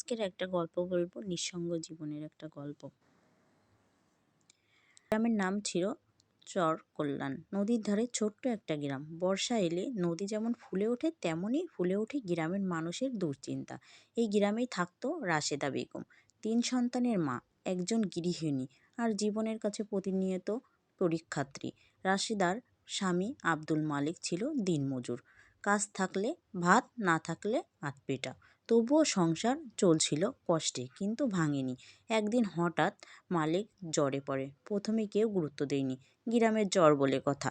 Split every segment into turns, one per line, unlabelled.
আজকের একটা গল্প বলবো, নিঃসঙ্গ জীবনের একটা গল্প। গ্রামের নাম ছিল চর কল্যাণ। নদীর ধারে ছোট্ট একটা গ্রাম। বর্ষা এলে নদী যেমন ফুলে ওঠে, তেমনই ফুলে ওঠে গ্রামের মানুষের দুশ্চিন্তা। এই গ্রামেই থাকতো রাশেদা বেগম, 3 সন্তানের মা, একজন গৃহিণী আর জীবনের কাছে প্রতিনিয়ত পরীক্ষার্থী। রাশেদার স্বামী আব্দুল মালিক ছিল দিনমজুর। কাজ থাকলে ভাত, না থাকলে আধপেটা। তবুও সংসার চলছিল কষ্টে, কিন্তু ভাঙেনি। একদিন হঠাৎ মালিক জ্বরে পড়ে। প্রথমে কেউ গুরুত্ব দেয়নি, গ্রামের জ্বর বলে কথা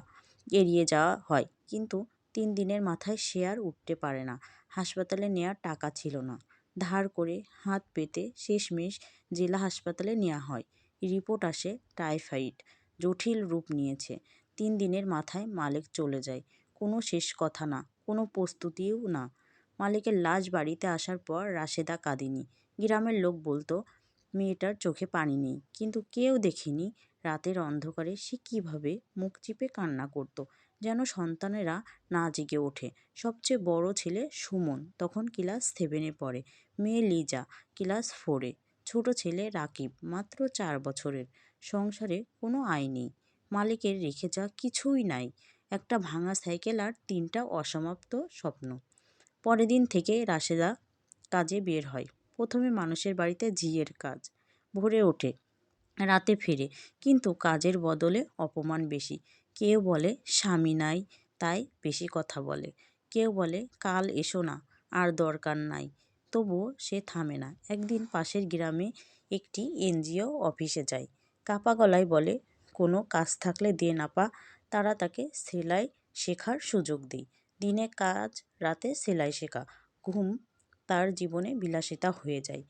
এড়িয়ে যাওয়া হয়। কিন্তু 3 দিনের মাথায় সে আর উঠতে পারে না। হাসপাতালে নেওয়ার টাকা ছিল না। ধার করে হাত পেতে শেষমেশ জেলা হাসপাতালে নেওয়া হয়। রিপোর্ট আসে টাইফয়েড, জটিল রূপ নিয়েছে। 3 দিনের মাথায় মালিক চলে যায়। কোনো শেষ কথা না, কোনো প্রস্তুতিও না। মালিকের লাশ বাড়িতে আসার পর রাশেদা কাঁদেনি। গ্রামের লোক বলতো মেয়েটার চোখে পানি নেই, কিন্তু কেউ দেখেনি রাতের অন্ধকারে সে কিভাবে মুখ চিপে কান্না করত, যেন সন্তানেরা না জেগে ওঠে। সবচেয়ে বড় ছেলে সুমন তখন ক্লাস 7-এ পড়ে, মেয়ে লিজা ক্লাস 4-এ। ছোট ছেলে রাকিব মাত্র 4 বছরের। সংসারে কোনো আয় নেই, মালিকের রেখে যাওয়া কিছুই নাই, একটা ভাঙা সাইকেল আর 3টা অসমাপ্ত স্বপ্ন। পরের দিন থেকে রাশেদা কাজে বের হয়। প্রথমে মানুষের বাড়িতে ঝিয়ের কাজ, ভোরে ওঠে রাতে ফেরে, কিন্তু কাজের বদলে অপমান বেশি। কেউ বলে স্বামী নাই তাই বেশি কথা বলে, কেউ বলে কাল এসো না, আর দরকার নাই। তবুও সে থামে না। একদিন পাশের গ্রামে একটি এনজিও অফিসে যায়। কাপা গলায় বলে, কোনো কাজ থাকলে দেন আপা। তারা তাকে সেলাই শেখার সুযোগ দেয়। দিনে কাজ, রাতে সেলাই শেখা। ঘুম তার জীবনে বিলাসিতা হয়ে যায়,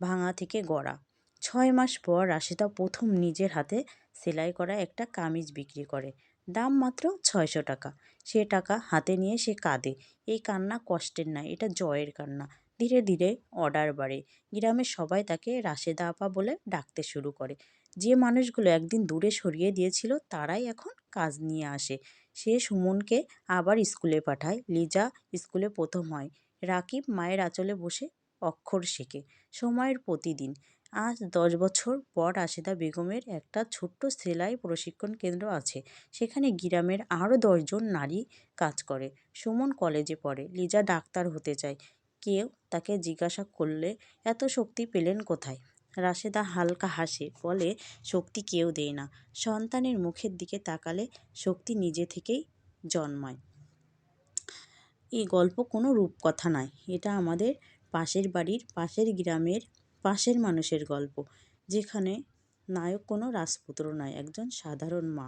ভাঙা থেকে গড়া। 6 মাস পর রাশেদা প্রথম নিজের হাতে সেলাই করা একটা কামিজ বিক্রি করে। দাম মাত্র 600 টাকা। সে টাকা হাতে নিয়ে সে কাঁদে। এই কান্না কষ্টের নয়, এটা জয়ের কান্না। ধীরে ধীরে অর্ডার বাড়ে। গ্রামের সবাই তাকে রাশেদা আপা বলে ডাকতে শুরু করে। যে মানুষগুলো একদিন দূরে সরিয়ে দিয়েছিল তারাই এখন কাজ নিয়ে আসে। সে সুমনকে আবার স্কুলে পাঠায়। লিজা স্কুলে প্রথম হয়। রাকিব মায়ের আঁচলে বসে অক্ষর শেখে। সময়ের প্রতিদিন। আজ 10 বছর পর রাশেদা বেগমের একটা ছোট্ট সেলাই প্রশিক্ষণ কেন্দ্র আছে। সেখানে গ্রামের আরও 10 জন নারী কাজ করে। সুমন কলেজে পড়ে, লিজা ডাক্তার হতে চায়। কেউ তাকে জিজ্ঞাসা করলে এত শক্তি পেলেন কোথায়? রাশেদা হালকা হাসে, বলে শক্তি কেউ দেয় না, সন্তানের মুখের দিকে তাকালে শক্তি নিজে থেকেই জন্মায়। এই গল্প কোনো রূপকথা নয়, এটা আমাদের পাশের বাড়ির, পাশের গ্রামের, পাশের মানুষের গল্প, যেখানে নায়ক কোনো রাজপুত্র নয়, একজন সাধারণ মা।